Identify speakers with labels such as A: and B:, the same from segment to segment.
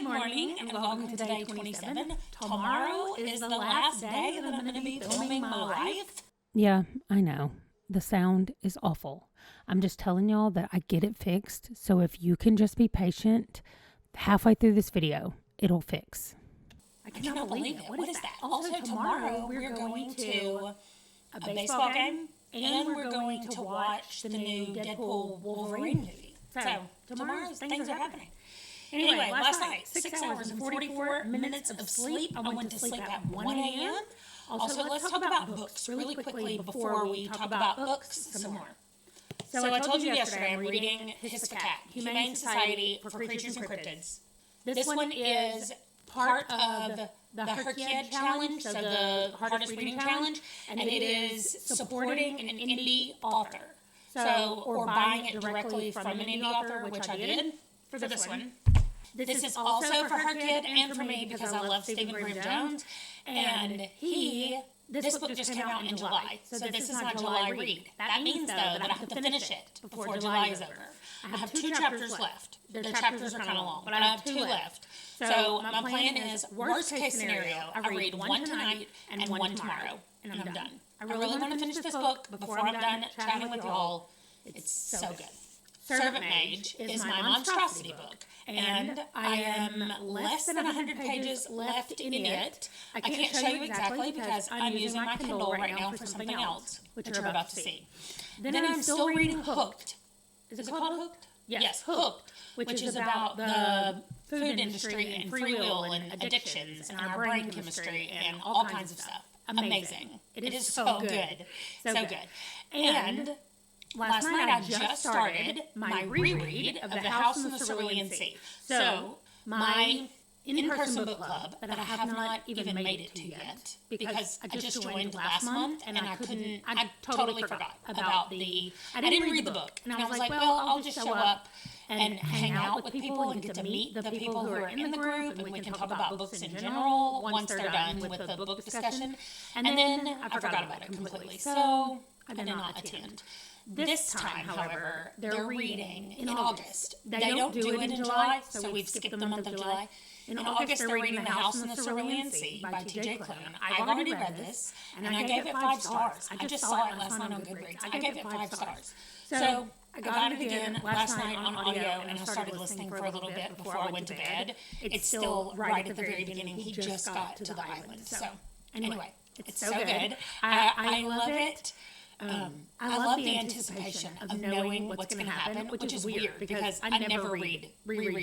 A: morning and welcome to day 27. Tomorrow is the last day that I'm going to be filming my life.
B: Yeah, I know. The sound is awful. I'm just telling y'all that I get it fixed. So if you can just be patient, halfway through this video, it'll fix.
A: I cannot believe it. What is that? Also, tomorrow we're going to a baseball game and we're going to watch the new Deadpool Wolverine movie. So tomorrow things are happening. Anyway, last night, 6 hours and 44 minutes of sleep. I went to sleep at 1 a.m. Also, let's talk about books really quickly before we talk about books some more. So I told you yesterday I'm reading Hiss the Cat, Humane Society for Creatures and Cryptids. This one is part of the Herkiad Challenge, so the hardest reading challenge, and it is supporting an indie author. So, or buying it directly from an indie author, which I did for this one. This is also for Herkiad and for me because I love Stephen Graham Jones. And this book just came out in July, so this is my July read. That means, though, that I have to finish it before July is over. I have 2 chapters left. Their chapters are kind of long, but I have 2 left. So my plan is, worst case scenario, I read 1 tonight and 1 tomorrow, and I'm done. I really want to finish this book before I'm done chatting with y'all. It's so good. Servant Mage is my monstrosity book, and I am less than 100 pages left in it. I can't show you exactly because I'm using my Kindle right now for something else, which you're about to see. Then I'm still reading Hooked. Is it called Hooked? Yes, Hooked, which is about the food industry and free will and addictions and our brain chemistry and all kinds of stuff. Amazing. It is so good. So good. And last night I just started my reread of The House in the Cerulean Sea. So my in-person book club that I have not even made it to yet because I just joined last month and I totally forgot about I didn't read the book. And I was like, well, I'll just show up and hang out with people and get to meet the people who are in the group, and we can talk about books in general once they're done with the book discussion. And then I forgot about it completely, so I did not attend. This time, however, they're reading in August. They don't do it in July, so we've skipped the month of July. In August, they're reading The House in the Cerulean Sea by T.J. Klune. I've already read this, and I gave it 5 stars. I just saw it last night on Goodreads. I gave it 5 stars. So I got it again last night on audio, and I started listening for a little bit before I went to bed. It's still right at the very beginning. He just got to the island. So anyway, it's so good. I love it. I love the anticipation of knowing what's going to happen, which is weird because I never reread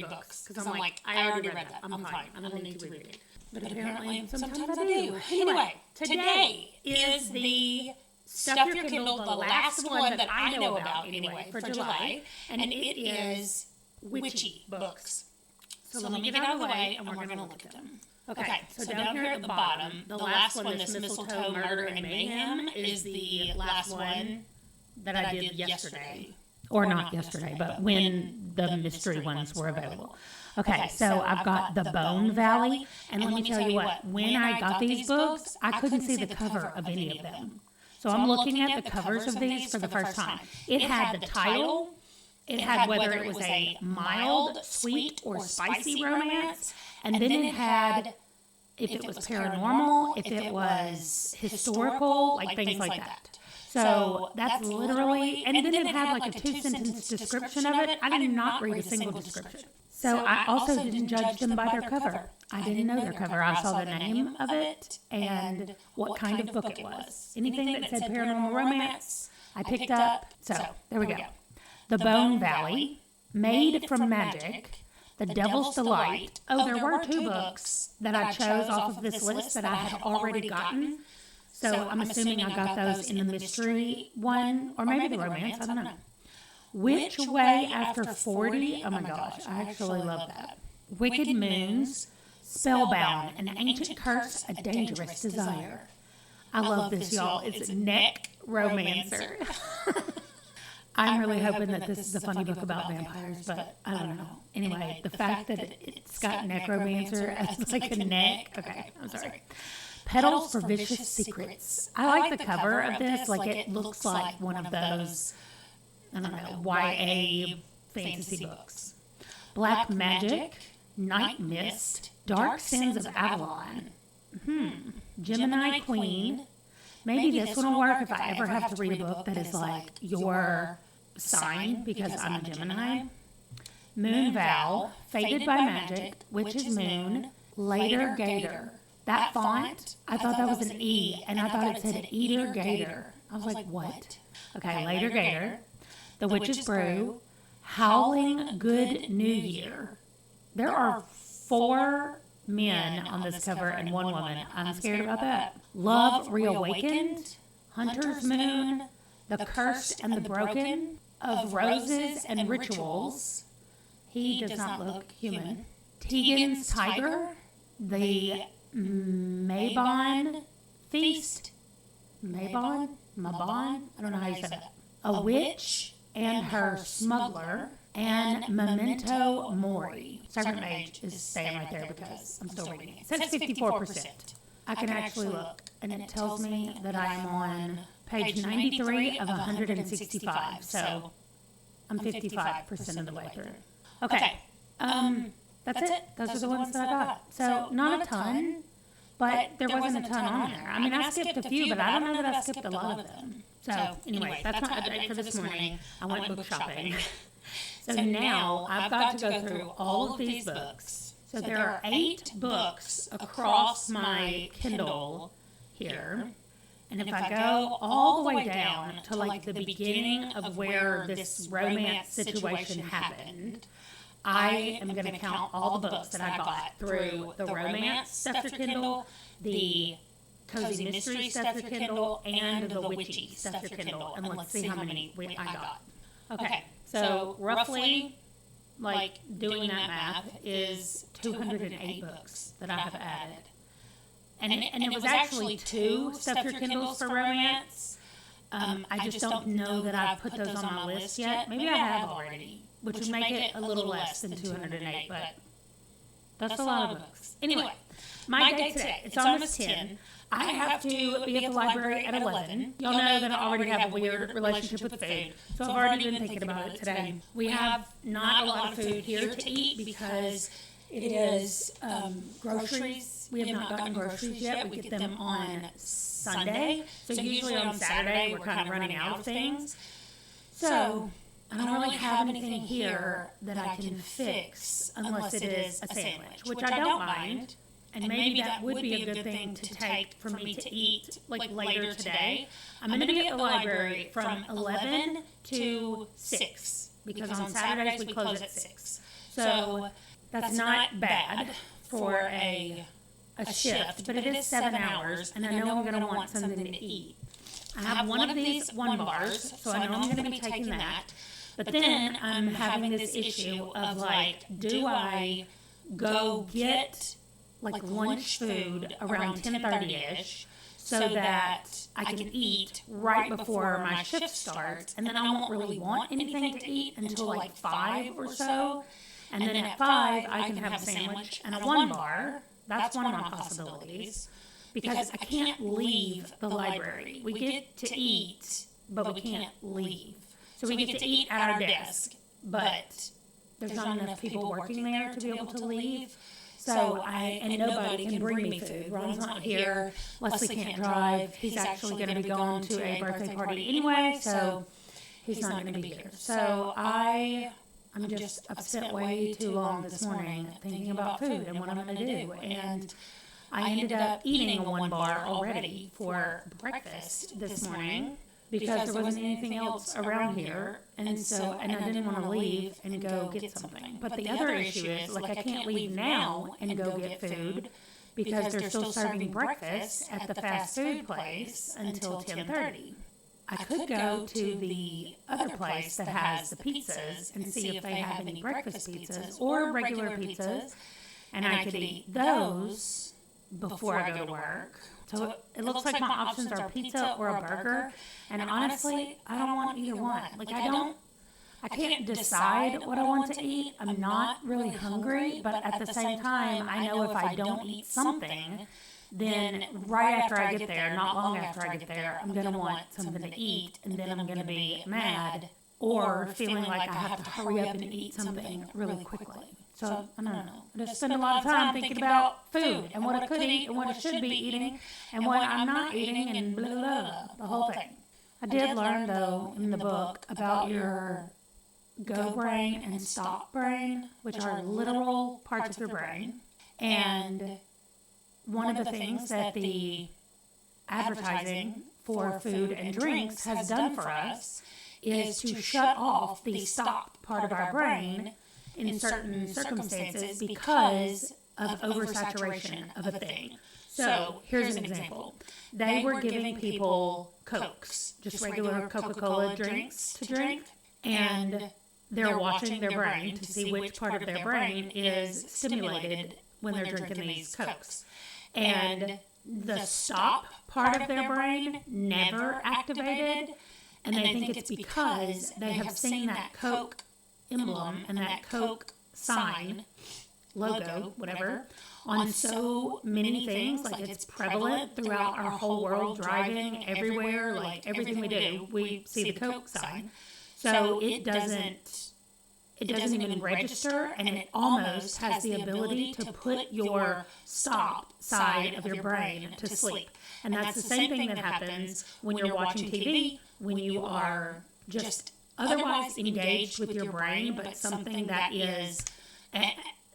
A: books because I'm like, I already read that. I'm fine. I don't need to reread it. But apparently, sometimes I do. Anyway, today is the Stuff Your Kindle, the last one that I know about anyway for July, and it is witchy books. So let me get out of the way and we're going to look at them. Okay, so down here at the bottom, the last one, this Mistletoe Murder and Mayhem, is the last one that I did yesterday.
B: Or not yesterday, but when the mystery ones were available. Okay, so I've got The Bone Valley, and let me tell you what, when I got these books, I couldn't see the cover of any of them. So I'm looking at the covers of these for the first time. It had the title, it had whether it was a mild, sweet, or spicy romance, and then it had if it was paranormal, if it was historical, like things like that. So that's literally, and then it had like a 2-sentence description of it. I did not read a single description. So I also didn't judge them by their cover. I didn't know their cover. I saw the name of it and what kind of book it was. Anything that said paranormal romance, I picked up. So there we go. The Bone Valley, Made from Magic, The Devil's Delight. Oh, there were 2 books that I chose off of this list that I had already gotten. So I'm assuming I got those in the mystery one, or maybe the romance, I don't know. Which Way After 40? Oh my gosh, I actually love that. Wicked Moons, Spellbound, An Ancient Curse, A Dangerous Desire. I love this, y'all. It's Neck Romancer. I'm really hoping that this is a funny book about vampires, but I don't know. Anyway, the fact that it's got necromancer as like a neck. Okay, I'm sorry. Petals for Vicious Secrets. I like the cover of this. Like it looks like one of those, I don't know, YA fantasy books. Black Magic, Night Mist, Dark Sins of Avalon, Gemini Queen. Maybe this one will work if I ever have to read a book that is like your sign, because I'm a Gemini. Moon Vow, Fated by Magic, Witch's Moon, Later Gator. That font, I thought that was an E, and I thought it said Eater Gator. I was like, what? Okay, Later Gator, The Witch's Brew, Howling Good New Year. There are 4 men on this cover and 1 woman. I'm scared about that. Love Reawakened, Hunter's Moon, The Cursed and the Broken, Of Roses and Rituals. He does not look human. Tegan's Tiger, The Mabon Feast. Mabon? I don't know how you say that. A Witch and Her Smuggler, and Memento Mori. Sergeant Mage is staying right there because I'm still reading it. It says 54%. I can actually look, and it tells me that I am on page 93 of 165, so I'm 55% of the way through. Okay, that's it. Those are the ones that I got. So not a ton, but there wasn't a ton on there. I mean, I skipped a few, but I don't know that I skipped a lot of them. So anyway, that's my update for this morning. I went book shopping. So now I've got to go through all of these books. So there are 8 books across my Kindle here. And if I go all the way down to like the beginning of where this romance situation happened, I am going to count all the books that I got through the romance stuff through Kindle, the cozy mystery stuff through Kindle, and the witchy stuff through Kindle. And let's see how many I got. Okay. So roughly, like doing that math, is 208 books that I have added. And it was actually 2 stuff through Kindles for romance. I just don't know that I've put those on my list yet. Maybe I have already, which would make it a little less than 208, but that's a lot of books. Anyway, my day today, it's almost 10. I have to be at the library at 11. Y'all know that I already have a weird relationship with food, so I've already been thinking about it today. We have not a lot of food here to eat because it is groceries. We have not gotten groceries yet. We get them on Sunday, so usually on Saturday we're kind of running out of things. So I don't really have anything here that I can fix unless it is a sandwich, which I don't mind. And maybe that would be a good thing to take for me to eat like later today. I'm going to be at the library from 11 to 6 because on Saturdays we close at 6. So that's not bad for a shift, but it is 7 hours, and I know I'm going to want something to eat. I have one of these 1 bars, so I know I'm going to be taking that. But then I'm having this issue of like, do I go get like lunch food around 10:30ish so that I can eat right before my shift starts, and then I won't really want anything to eat until like 5 or so, and then at 5 I can have a sandwich and a 1 bar. That's one of my possibilities, because I can't leave the library. We get to eat, but we can't leave. So we get to eat at our desk, but there's not enough people working there to be able to leave. So and nobody can bring me food. Ron's not here. Leslie can't drive. He's actually going to be going to a birthday party anyway, so he's not going to be here. So I'm just, I've spent way too long this morning thinking about food and what I'm going to do. And I ended up eating a 1 bar already for breakfast this morning, because there wasn't anything else around here, and I didn't want to leave and go get something. But the other issue is, like, I can't leave now and go get food because they're still serving breakfast at the fast food place until 10:30. I could go to the other place that has the pizzas and see if they have any breakfast pizzas or regular pizzas, and I could eat those before I go to work. So it looks like my options are pizza or a burger, and honestly, I don't want either one. Like, I can't decide what I want to eat. I'm not really hungry, but at the same time, I know if I don't eat something, then right after I get there, not long after I get there, I'm going to want something to eat, and then I'm going to be mad or feeling like I have to hurry up and eat something really quickly. So, I don't know. I just spend a lot of time thinking about food and what I could eat and what I should be eating and what I'm not eating and blah, blah, blah, the whole thing. I did learn, though, in the book about your go brain and stop brain, which are literal parts of your brain. And one of the things that the advertising for food and drinks has done for us is to shut off the stop part of our brain in certain circumstances because of oversaturation of a thing. So here's an example. They were giving people Cokes, just regular Coca-Cola drinks to drink, and they're watching their brain to see which part of their brain is stimulated when they're drinking these Cokes. And the stop part of their brain never activated, and they think it's because they have seen that Coke emblem and that Coke sign, logo, whatever, on so many things. Like, it's prevalent throughout our whole world, driving everywhere, like everything we do, we see the Coke sign. So it doesn't even register, and it almost has the ability to put your stop side of your brain to sleep. And that's the same thing that happens when you're watching TV, when you are just otherwise engaged with your brain, but something that is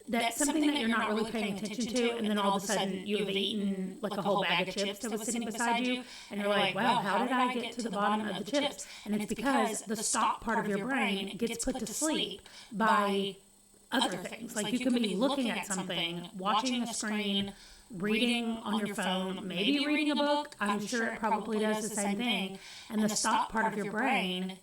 B: that's something that you're not really paying attention to, and then all of a sudden you've eaten like a whole bag of chips that was sitting beside you, and you're like, wow, how did I get to the bottom of the chips? And it's because the stop part of your brain gets put to sleep by other things. Like, you can be looking at something, watching a screen, reading on your phone, maybe reading a book. I'm sure it probably does the same thing, and the stop part of your brain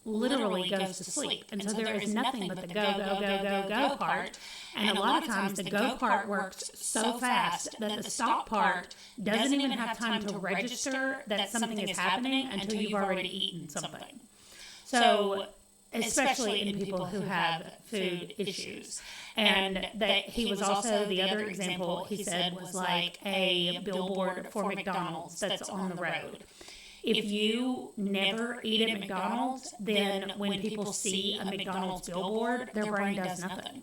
B: literally goes to sleep. And so there is nothing but the go part. And a lot of times the go part works so fast that the stop part doesn't even have time to register that something is happening until you've already eaten something. So, especially in people who have food issues. And that he was also, the other example he said was like a billboard for McDonald's that's on the road. If you never eat at McDonald's, then when people see a McDonald's billboard, their brain does nothing.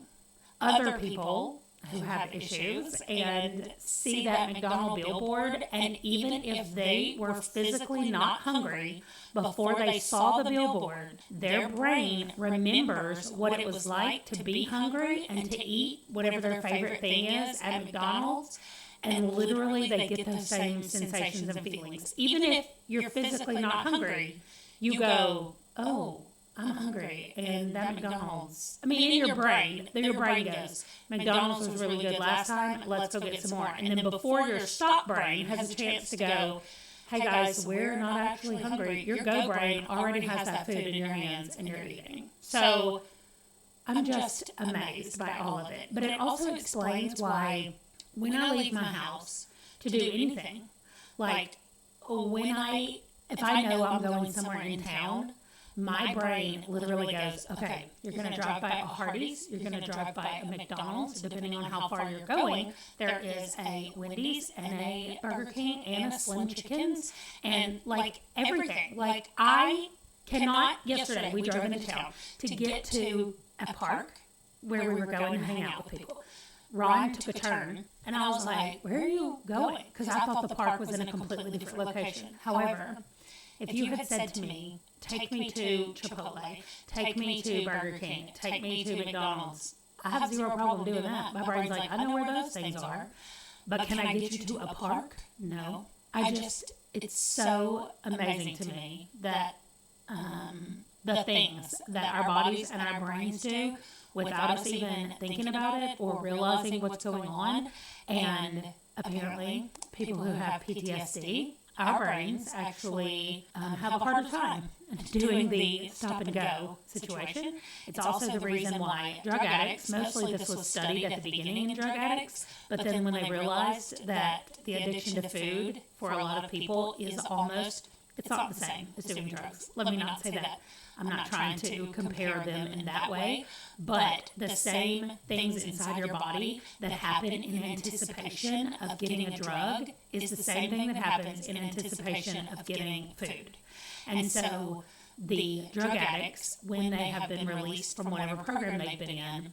B: Other people who have issues and see that McDonald's billboard, and even if they were physically not hungry before they saw the billboard, their brain remembers what it was like to be hungry and to eat whatever their favorite thing is at McDonald's. And literally they get those same sensations and feelings. Even if you're physically not hungry, you go, oh, I'm hungry. And that McDonald's, I mean, in your brain goes, McDonald's was really good last time, let's go get some more. And then before your stop brain has a chance to go, hey guys, we're not actually hungry, your go brain already has that food in your hands and you're eating. So I'm just amazed by all of it. But it also explains why when I leave my house to do anything, like if I know I'm going somewhere in town, my brain literally goes, okay, you're going to drive by a Hardee's, you're going to drive by a McDonald's, depending on how far you're going, there is a Wendy's and a Burger King and a Slim Chickens and like everything. Like, I cannot, yesterday we drove into town to get to a park where we were going to hang out with people. Ron took a turn, and I was like, where are you going? Because I thought the park was in a completely different location. However, if you had said to me, take me to Chipotle, take me to Burger King, take me to McDonald's, I have zero problem doing that. My brain's like, I know where those things are, but can I get you to a park? No. It's so amazing to me that the things that our bodies and our brains do without us even thinking about it or realizing what's going on. And apparently, people who have PTSD, our brains actually have a harder time doing the stop and go situation. It's also the reason why drug addicts, mostly this was studied at the beginning in drug addicts, but then when they realized that the addiction to food for a lot of people is almost, it's not the same as doing drugs. Let me not say that. I'm not trying to compare them in that way, but the same things inside your body that happen in anticipation of getting a drug is the same thing that happens in anticipation of getting food. And so the drug addicts, when they have been released from whatever program they've been in,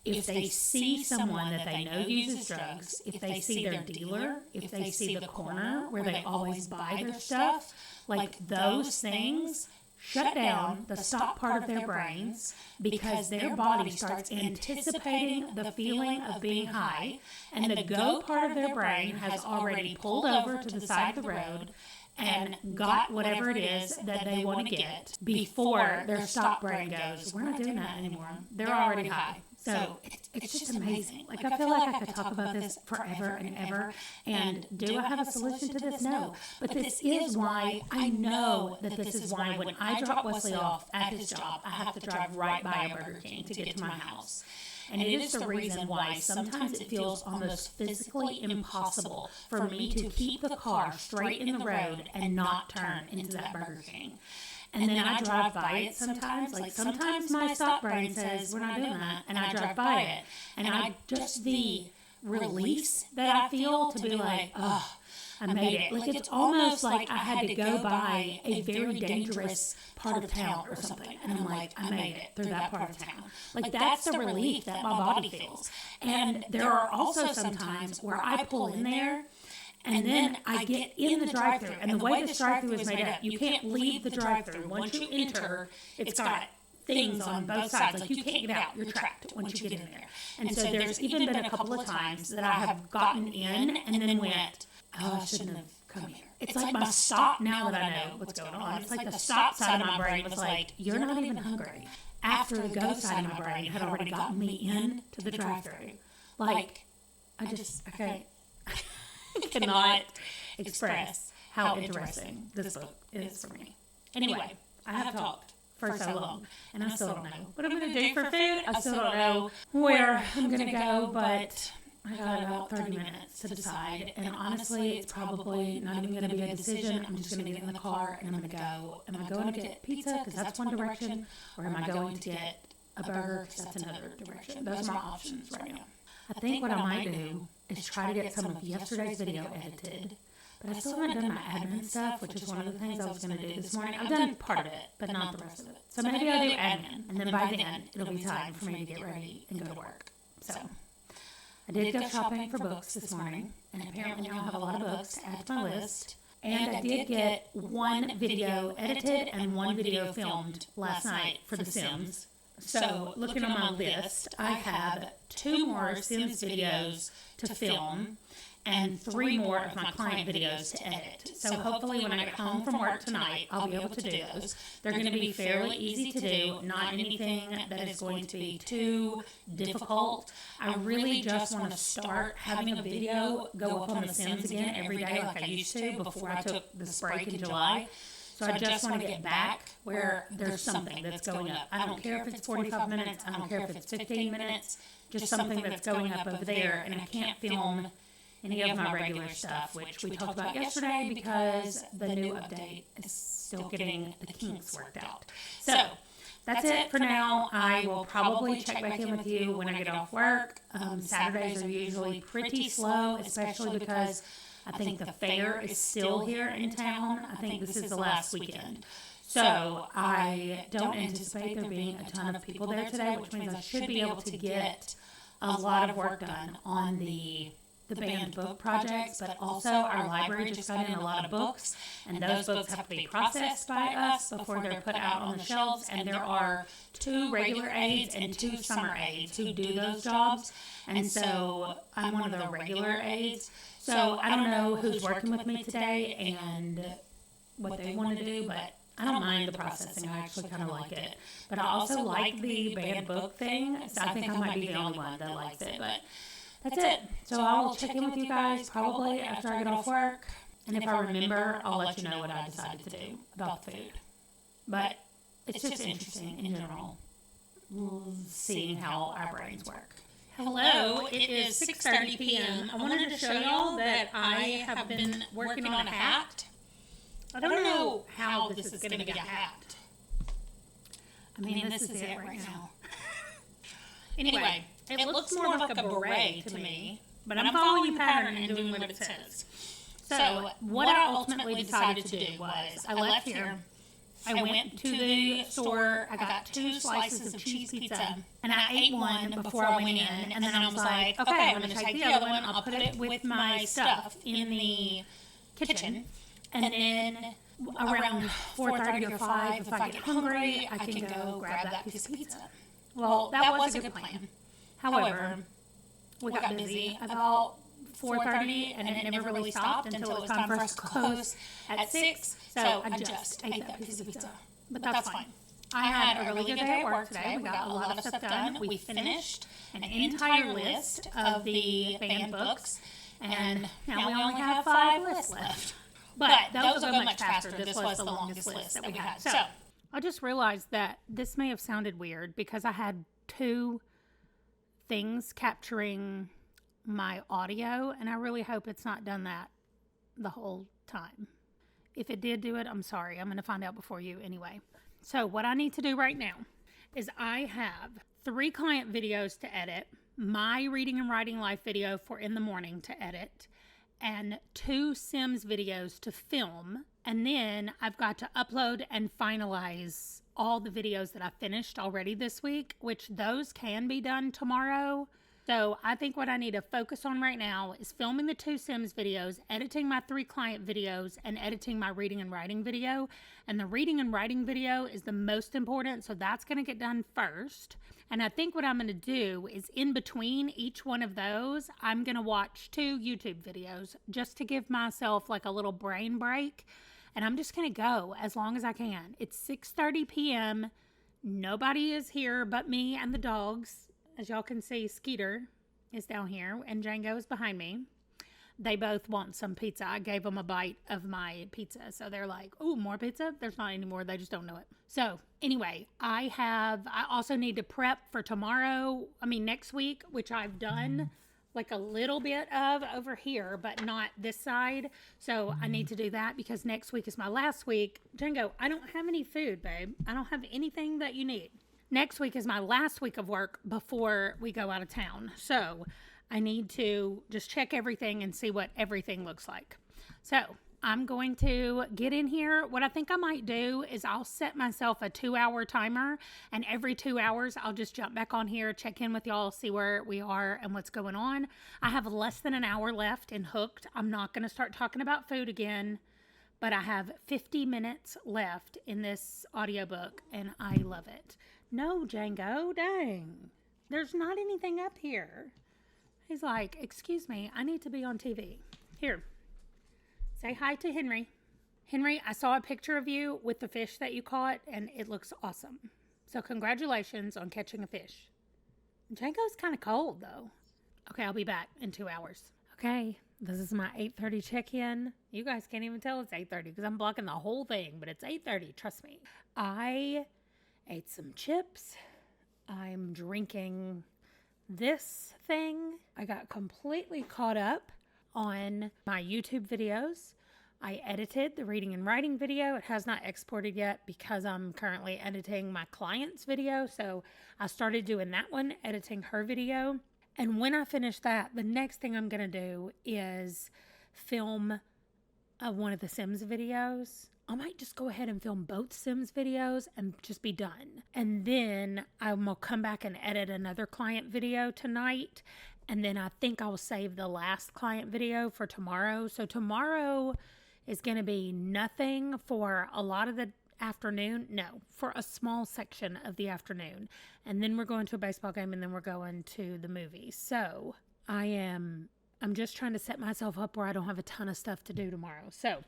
B: if they see someone that they know uses drugs, if they see their dealer, if they see the corner where they always buy their stuff, like those things shut down the stop part of their brains because their body starts anticipating the feeling of being high, and the go part of their brain has already pulled over to the side of the road and got whatever it is that they want to get before their stop brain goes, we're not doing that anymore. They're already high. So it's just amazing. Like, I feel like I could talk about this forever and ever. And do I have a solution to this? No. But this is why I know that this is why when I drop Wesley off at his job, I have to drive right by a Burger King to get to my house. And it is the reason why sometimes it feels almost physically impossible for me to keep the car straight in the road and not turn into that Burger King. And then I drive by it sometimes. Like, sometimes my stop brain says, we're not doing that. And I drive by it. And I just, the release that I feel to be like, oh, I made it. Like, it's almost like I had to go by a very dangerous part of town or something. And I'm like, I made it through that part of town. Like, that's the relief that my body feels. And there are also some times where I pull in there, and then I get in the drive-thru, and the way this drive-thru is made up, you can't leave the drive-thru. Once you enter, it's got things on both sides. Like, you can't get out. You're trapped once you get in there. And so there's even been a couple of times that I have gotten in and then went, oh, I shouldn't have come here. It's like my stop, now that I know what's going on, it's like the stop side of my brain was like, you're not even hungry. After the go side of my brain had already gotten me in to the drive-thru. Like, I cannot express how interesting this book is for me. Anyway, I have talked for so long, and I still don't know what I'm going to do for food. I still don't know where I'm going to go, but I got about 30 minutes to decide, and honestly, it's probably not even going to be a decision. I'm just going to get in the car, and I'm going to go. Am I going to get pizza, because that's one direction, or am I going to get a burger, because that's another direction? Those are my options right now. I think what I might do is try to get some of yesterday's video edited, but I still haven't done my admin stuff, which is one of the things I was going to do this morning. I've done part of it, but not the rest of it. So maybe I'll do admin, and then by then, it'll be time for me to get ready and go to work. So I did go shopping for books this morning, and apparently now I have a lot of books to add to my list. And I did get one video edited and one video filmed last night for The Sims. So, looking on my list, I have 2 more Sims videos to film and 3 more of my client videos to edit. So, hopefully when I get home from work tonight, I'll be able to do those. They're going to be fairly easy to do, not anything that is going to be too difficult. I really just want to start having a video go up on The Sims again every day like I used to before I took this break in July. So I just want to get back where there's something that's going up. I don't care if it's 45 minutes. I don't care if it's 15 minutes. Just something that's going up over there. And I can't film any of my regular stuff, which we talked about yesterday because the new update is still getting the kinks worked out. So that's it for now. I will probably check back in with you when I get off work. Saturdays are usually pretty slow, especially because I think the fair is still here in town. I think this is the last weekend. So I don't anticipate there being a ton of people there today, which means I should be able to get a lot of work done on the banned book projects, but also our library just got in a lot of books, and those books have to be processed by us before they're put out on the shelves, and there are 2 regular aides and 2 summer aides who do those jobs, and so I'm one of the regular aides. So I don't know who's working with me today and what they want to do, but I don't mind the processing. I actually kind of like it. But I also like the banned book thing, so I think I might be the only one that likes it. But that's it. So I will check in with you guys probably after I get off work. And if I remember, I'll let you know what I decided to do about the food. But it's just interesting in general, seeing how our brains work.
A: Hello, it is 6:30 p.m. I wanted to show y'all that I have been working on a hat. I don't know how this is going to be a hat.
B: I mean, this is it right now.
A: Anyway, it looks more like a beret to me, but I'm following the pattern and doing what it says. So, what I ultimately decided to do was I left here
B: I went to the store, I got 2 slices of cheese pizza, and I ate one before I went in, and then I was like, okay, I'm going to take the other one, I'll put it with my stuff in the kitchen, and then around 4:30 or 5, if I get hungry, I can go grab that piece of pizza. Well, that was a good plan. However, we got busy about 4:30, and it never really stopped until it was time for us to close at 6, so I just ate that piece of pizza. But that's fine. I had a really good day at work today. We got a lot of stuff done. We finished an entire list of the banned books, and now we only have 5 lists left. But those will go much faster. This was the longest list that we had. So I just realized that this may have sounded weird because I had 2 things capturing my audio, and I really hope it's not done that the whole time. If it did do it, I'm sorry. I'm going to find out before you anyway. So what I need to do right now is I have 3 client videos to edit, my reading and writing life video for in the morning to edit, and 2 Sims videos to film. And then I've got to upload and finalize all the videos that I finished already this week, which those can be done tomorrow. So I think what I need to focus on right now is filming the 2 Sims videos, editing my 3 client videos, and editing my reading and writing video. And the reading and writing video is the most important, so that's going to get done first. And I think what I'm going to do is in between each one of those, I'm going to watch 2 YouTube videos just to give myself like a little brain break. And I'm just going to go as long as I can. It's 6:30 p.m. Nobody is here but me and the dogs. As y'all can see, Skeeter is down here and Django is behind me. They both want some pizza. I gave them a bite of my pizza. So they're like, oh, more pizza? There's not any more. They just don't know it. So anyway, I also need to prep for tomorrow. Next week, which I've done like a little bit of over here, but not this side. So I need to do that because next week is my last week. Django, I don't have any food, babe. I don't have anything that you need. Next week is my last week of work before we go out of town. So I need to just check everything and see what everything looks like. So I'm going to get in here. What I think I might do is I'll set myself a 2-hour timer, and every 2 hours I'll just jump back on here, check in with y'all, see where we are and what's going on. I have less than an hour left in Hooked. I'm not going to start talking about food again, but I have 50 minutes left in this audiobook, and I love it. No, Django, dang. There's not anything up here. He's like, excuse me, I need to be on TV. Here, say hi to Henry. Henry, I saw a picture of you with the fish that you caught, and it looks awesome. So congratulations on catching a fish. Django's kind of cold, though. Okay, I'll be back in 2 hours. Okay, this is my 8:30 check-in. You guys can't even tell it's 8:30 because I'm blocking the whole thing, but it's 8:30, trust me. I ate some chips. I'm drinking this thing. I got completely caught up on my YouTube videos. I edited the reading and writing video. It has not exported yet because I'm currently editing my client's video. So I started doing that one, editing her video. And when I finish that, the next thing I'm going to do is film one of the Sims videos. I might just go ahead and film both Sims videos and just be done. And then I will come back and edit another client video tonight. And then I think I'll save the last client video for tomorrow. So tomorrow is going to be nothing for a lot of the afternoon. No, for a small section of the afternoon. And then we're going to a baseball game and then we're going to the movies. So I'm just trying to set myself up where I don't have a ton of stuff to do tomorrow. So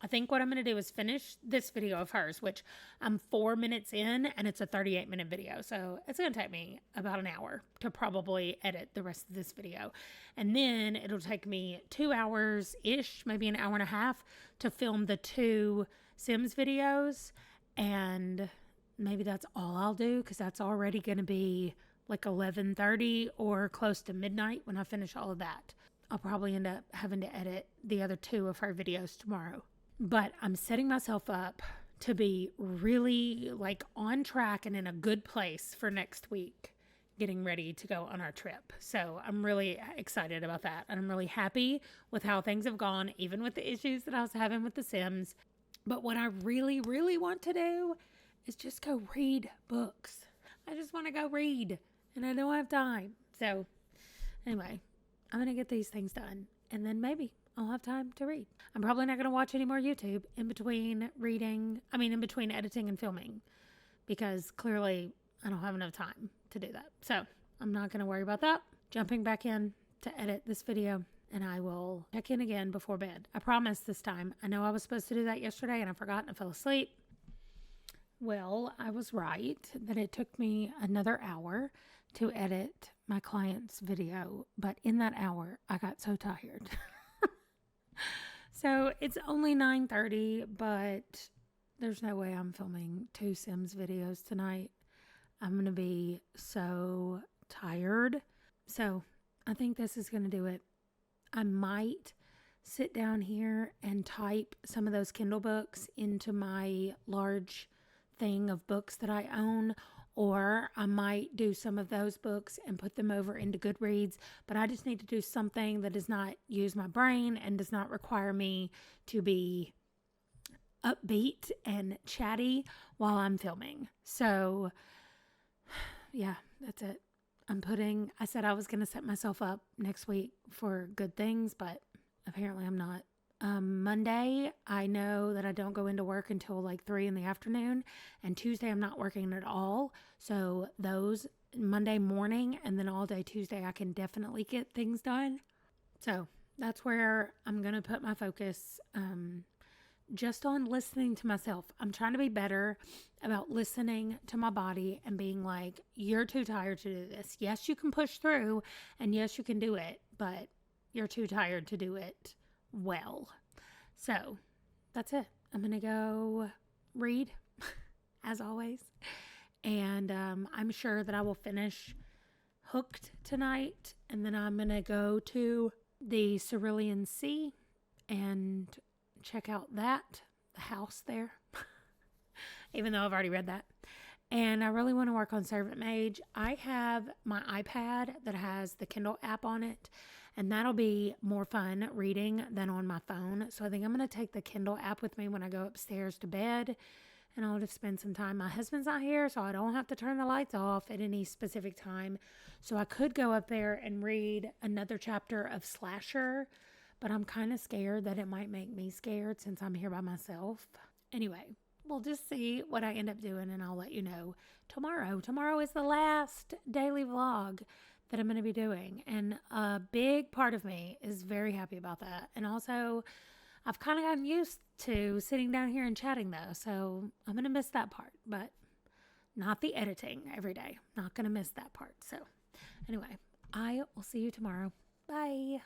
B: I think what I'm going to do is finish this video of hers, which I'm 4 minutes in and it's a 38-minute video. So it's going to take me about an hour to probably edit the rest of this video. And then it'll take me 2 hours-ish, maybe an hour and a half to film the 2 Sims videos. And maybe that's all I'll do because that's already going to be like 11:30 or close to midnight when I finish all of that. I'll probably end up having to edit the other 2 of her videos tomorrow. But I'm setting myself up to be really like on track and in a good place for next week, getting ready to go on our trip. So I'm really excited about that. And I'm really happy with how things have gone, even with the issues that I was having with The Sims. But what I really, really want to do is just go read books. I just want to go read, and I don't have time. So anyway, I'm going to get these things done, and then maybe I'll have time to read. I'm probably not going to watch any more YouTube in between in between editing and filming, because clearly I don't have enough time to do that. So I'm not going to worry about that. Jumping back in to edit this video, and I will check in again before bed. I promise this time. I know I was supposed to do that yesterday, and I forgot and I fell asleep. Well, I was right that it took me another hour to edit my client's video, but in that hour, I got so tired. So it's only 9:30, but there's no way I'm filming 2 Sims videos tonight. I'm going to be so tired. So I think this is going to do it. I might sit down here and type some of those Kindle books into my large thing of books that I own, or I might do some of those books and put them over into Goodreads. But I just need to do something that does not use my brain and does not require me to be upbeat and chatty while I'm filming. So yeah, that's it. I said I was going to set myself up next week for good things, but apparently I'm not. Monday, I know that I don't go into work until like 3 in the afternoon, and Tuesday I'm not working at all. So those Monday morning and then all day Tuesday, I can definitely get things done. So that's where I'm going to put my focus, just on listening to myself. I'm trying to be better about listening to my body and being like, you're too tired to do this. Yes, you can push through, and yes, you can do it, but you're too tired to do it well. So that's it. I'm going to go read as always. And I'm sure that I will finish Hooked tonight. And then I'm going to go to the Cerulean Sea and check out the house there, even though I've already read that. And I really want to work on Servant Mage. I have my iPad that has the Kindle app on it, and that'll be more fun reading than on my phone. So I think I'm going to take the Kindle app with me when I go upstairs to bed, and I'll just spend some time. My husband's not here, so I don't have to turn the lights off at any specific time. So I could go up there and read another chapter of Slasher, but I'm kind of scared that it might make me scared since I'm here by myself. Anyway, we'll just see what I end up doing, and I'll let you know tomorrow. Tomorrow is the last daily vlog that I'm going to be doing, and a big part of me is very happy about that. And also, I've kind of gotten used to sitting down here and chatting, though, so I'm going to miss that part, but not the editing every day. Not going to miss that part. So anyway, I will see you tomorrow. Bye.